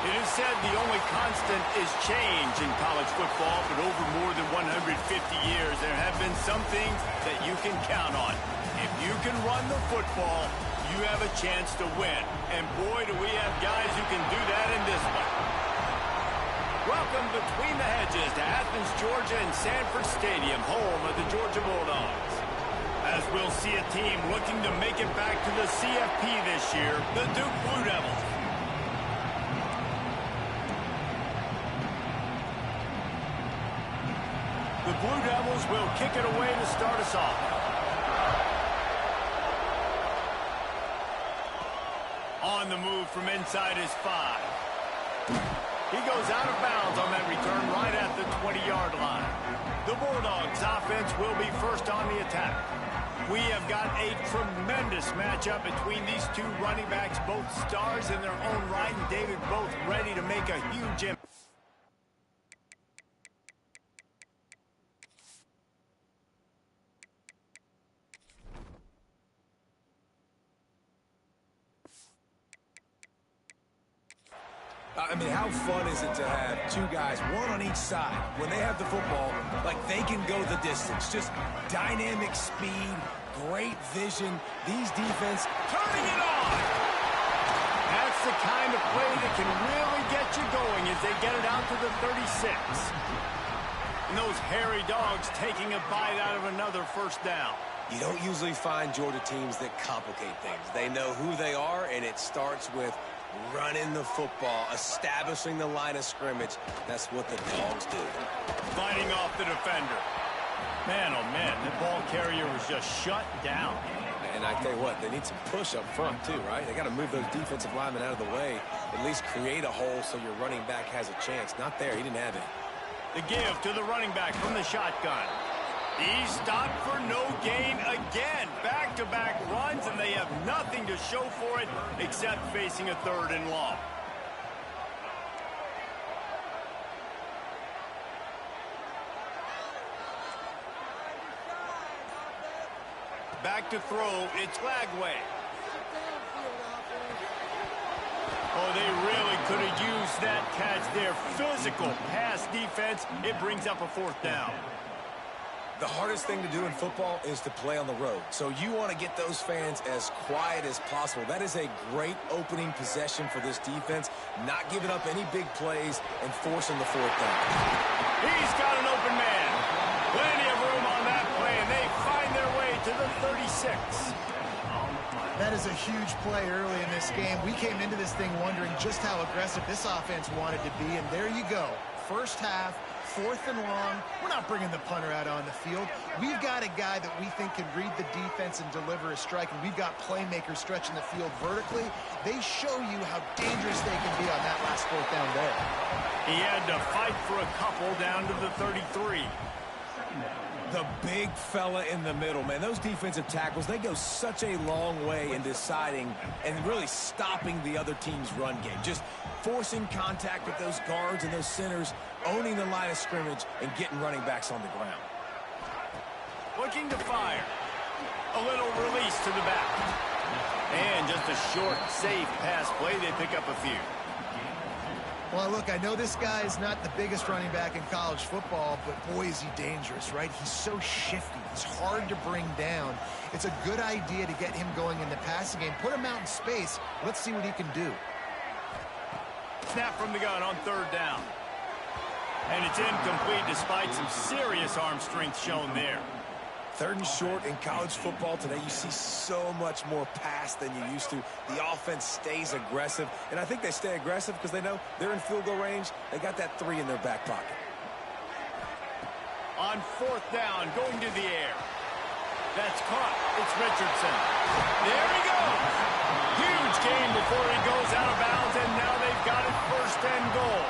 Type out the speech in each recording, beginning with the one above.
It is said the only constant is change in college football, but over more than 150 years, there have been some things that you can count on. If you can run the football, you have a chance to win. And boy, do we have guys who can do that in this one. Welcome between the hedges to Athens, Georgia and Sanford Stadium, home of the Georgia Bulldogs. As we'll see a team looking to make it back to the CFP this year, the Duke Blue Devils. The Blue Devils will kick it away to start us off. On the move from inside his 5. He goes out of bounds on that return right at the 20-yard line. The Bulldogs offense will be first on the attack. We have got a tremendous matchup between these two running backs, both stars in their own right, and David both ready to make a huge impact. I mean, how fun is it to have two guys, one on each side, when they have the football, like they can go the distance. Just dynamic speed, great vision. These defense Turning it on! That's the kind of play that can really get you going as they get it out to the 36. And those hairy dogs taking a bite out of another first down. You don't usually find Georgia teams that complicate things. They know who they are, and it starts with running the football, establishing the line of scrimmage. That's what the Dogs do. Fighting off the defender. Man, oh man, the ball carrier was just shut down. And I tell you what, they need some push up front too, right? They got to move those defensive linemen out of the way, at least create a hole so your running back has a chance. Not there, he didn't have it. The give to the running back from the shotgun. He stopped for no gain again. Back-to-back runs, and they have nothing to show for it except facing a 3rd and long. Back to throw, it's Lagway. Oh, they really could have used that catch there. Physical pass defense. It brings up a 4th down. The hardest thing to do in football is to play on the road. So you want to get those fans as quiet as possible. That is a great opening possession for this defense, not giving up any big plays and forcing the 4th down. He's got an open man. Plenty of room on that play, and they find their way to the 36. That is a huge play early in this game. We came into this thing wondering just how aggressive this offense wanted to be, and there you go. First half, 4th and long. We're not bringing the punter out on the field. We've got a guy that we think can read the defense and deliver a strike, and we've got playmakers stretching the field vertically. They show you how dangerous they can be on that last 4th down there. He had to fight for a couple down to the 33. The big fella in the middle, man. Those defensive tackles, they go such a long way in deciding and really stopping the other team's run game. Just forcing contact with those guards and those centers, owning the line of scrimmage, and getting running backs on the ground. Looking to fire. A little release to the back. And just a short, safe pass play. They pick up a few. Well, look, I know this guy is not the biggest running back in college football, but boy, is he dangerous, right? He's so shifty. He's hard to bring down. It's a good idea to get him going in the passing game. Put him out in space. Let's see what he can do. Snap from the gun on 3rd down. And it's incomplete despite some serious arm strength shown there. 3rd and short in college football today, you see so much more pass than you used to. The offense stays aggressive, and I think they stay aggressive because they know they're in field goal range. They got that 3 in their back pocket. On 4th down, going to the air. That's caught. It's Richardson. There he goes. Huge gain before he goes out of bounds, and now they've got it 1st and goal.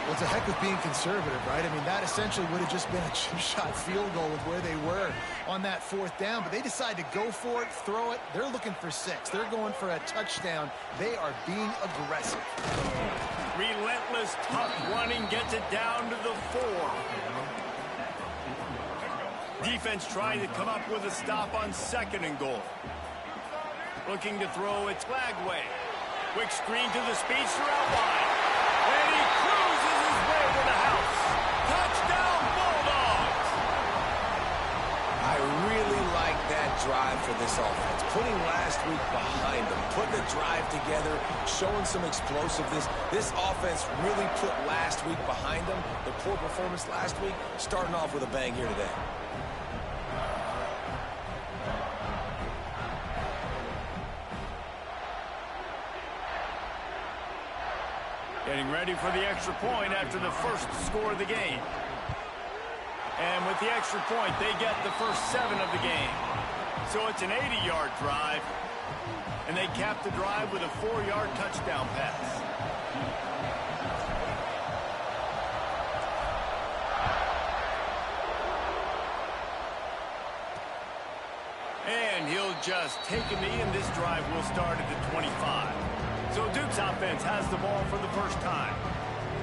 Well, it's a heck of being conservative, right? I mean, that essentially would have just been a chip-shot field goal with where they were on that 4th down. But they decide to go for it, throw it. They're looking for 6. They're going for a touchdown. They are being aggressive. Relentless, tough running gets it down to the 4. Defense trying to come up with a stop on 2nd and goal. Looking to throw, it's Lagway. Quick screen to the speedster out wide. And he cruises his way to the house. Touchdown, Bulldogs! I really like that drive for this offense. Putting last week behind them, putting the drive together, showing some explosiveness. This offense really put last week behind them. The poor performance last week, starting off with a bang here today. Getting ready for the extra point after the first score of the game. And with the extra point, they get the first 7 of the game. So it's an 80-yard drive. And they cap the drive with a 4-yard touchdown pass. And he'll just take a knee, and this drive will start at the 25. So Duke's offense has the ball for the first time.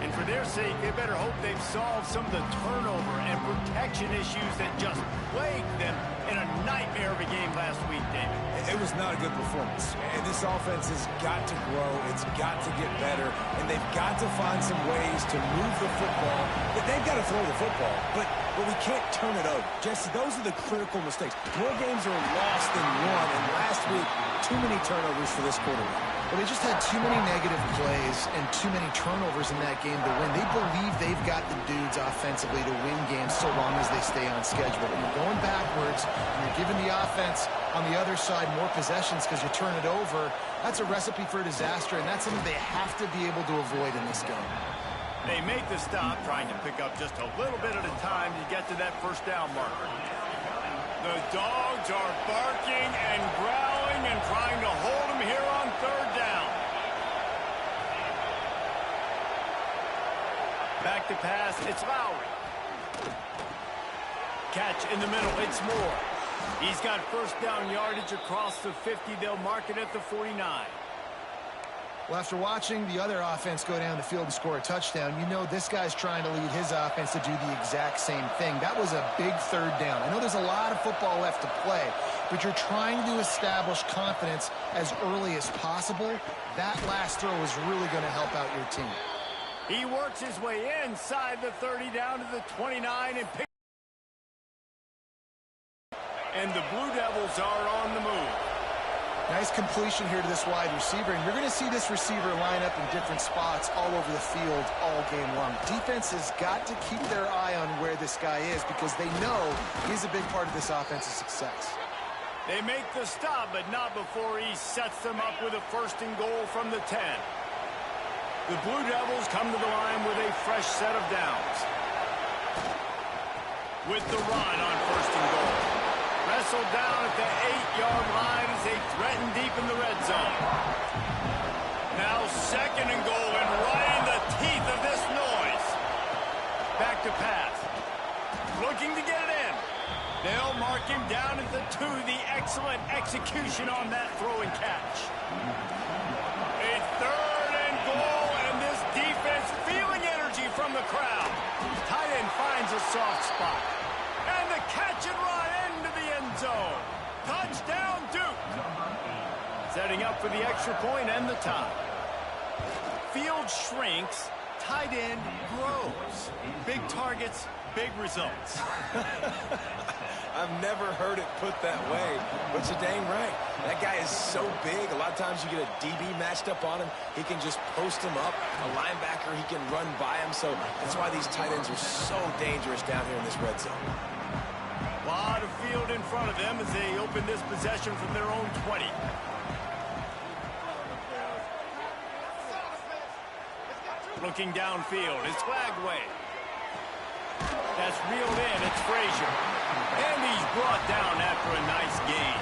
And for their sake, they better hope they've solved some of the turnover and protection issues that just plagued them in a nightmare of a game last week, David. It was not a good performance. And this offense has got to grow. It's got to get better. And they've got to find some ways to move the football. They've got to throw the football. But we can't turn it over. Jesse, those are the critical mistakes. More games are lost than won. And last week, too many turnovers for this quarterback. Well, they just had too many negative plays and too many turnovers in that game to win. They believe they've got the dudes offensively to win games so long as they stay on schedule. When you're going backwards and you're giving the offense on the other side more possessions because you turn it over, that's a recipe for disaster, and that's something they have to be able to avoid in this game. They make the stop, trying to pick up just a little bit at a time to get to that first down marker. The Dogs are barking and growling and trying to hold him here on third down. Back to pass, it's Lowry. Catch in the middle, it's Moore. He's got first down yardage across the 50. They'll mark it at the 49. Well, after watching the other offense go down the field and score a touchdown, you know this guy's trying to lead his offense to do the exact same thing. That was a big third down. I know there's a lot of football left to play, but you're trying to establish confidence as early as possible. That last throw is really going to help out your team. He works his way inside the 30 down to the 29 and picks. And the Blue Devils are on the move. Nice completion here to this wide receiver, and you're going to see this receiver line up in different spots all over the field all game long. Defense has got to keep their eye on where this guy is because they know he's a big part of this offense's success. They make the stop, but not before he sets them up with a first and goal from the 10. The Blue Devils come to the line with a fresh set of downs. With the run on first and goal. Wrestled down at the 8-yard line as they threaten deep in the red zone. Now second and goal, and right in the teeth of this noise. Back to pass. Looking to get it in. They'll mark him down at the 2. The excellent execution on that throw and catch. A third and goal, and this defense feeling energy from the crowd. Tight end finds a soft spot. And the catch and run into the end zone. Touchdown, Duke. Setting up for the extra point and the tie. Field shrinks, tight end grows. Big targets, big results. I've never heard it put that way, but you're dang right. That guy is so big. A lot of times you get a DB matched up on him. He can just post him up. A linebacker, he can run by him. So that's why these tight ends are so dangerous down here in this red zone. A lot of field in front of them as they open this possession from their own 20. Looking downfield, it's Flagway. That's reeled in, it's Frazier. And he's brought down after a nice gain.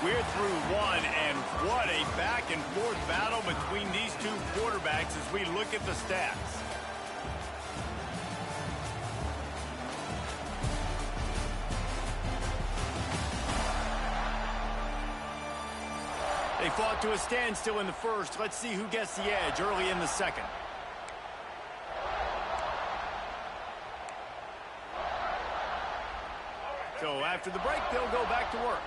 We're through one, and what a back-and-forth battle between these two quarterbacks as we look at the stats. They fought to a standstill in the first. Let's see who gets the edge early in the second. So after the break, they'll go back to work.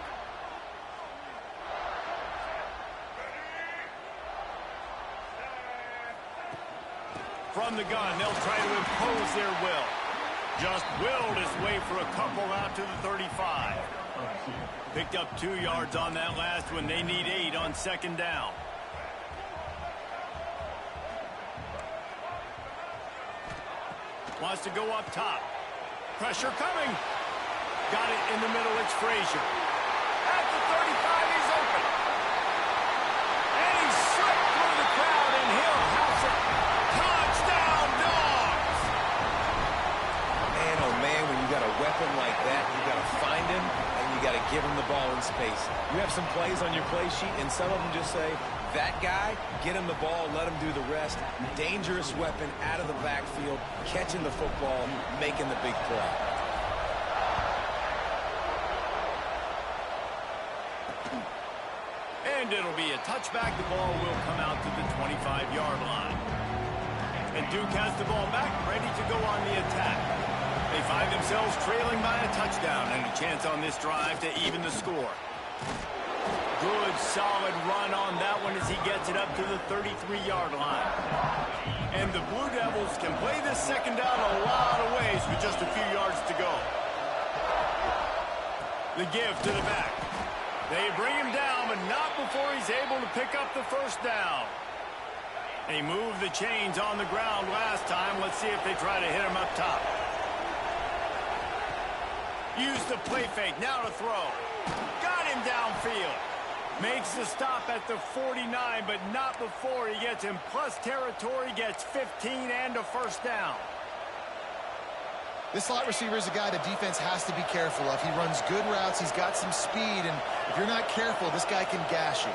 From the gun, they'll try to impose their will. Just willed his way for a couple out to the 35. Picked up 2 yards on that last one. They need 8 on second down. Wants to go up top. Pressure coming. Got it in the middle. It's Frazier. At the 35, he's open. And he's slipped through the crowd, and he'll house it. Touchdown, Dogs! Man, oh man, when you got a weapon like that, you got to find him, and you got to give him the ball in space. You have some plays on your play sheet, and some of them just say, that guy, get him the ball, let him do the rest. Dangerous weapon out of the backfield, catching the football, making the big play. And it'll be a touchback. The ball will come out to the 25-yard line. And Duke has the ball back, ready to go on the attack. They find themselves trailing by a touchdown and a chance on this drive to even the score. Good, solid run on that one as he gets it up to the 33-yard line. And the Blue Devils can play this second down a lot of ways with just a few yards to go. The give to the back. They bring him down, but not before he's able to pick up the first down. They moved the chains on the ground last time. Let's see if they try to hit him up top. Use the play fake. Now to throw. Got him downfield. Makes the stop at the 49, but not before he gets in plus territory, gets 15 and a first down. This slot receiver is a guy the defense has to be careful of. He runs good routes. He's got some speed, and if you're not careful, this guy can gash you.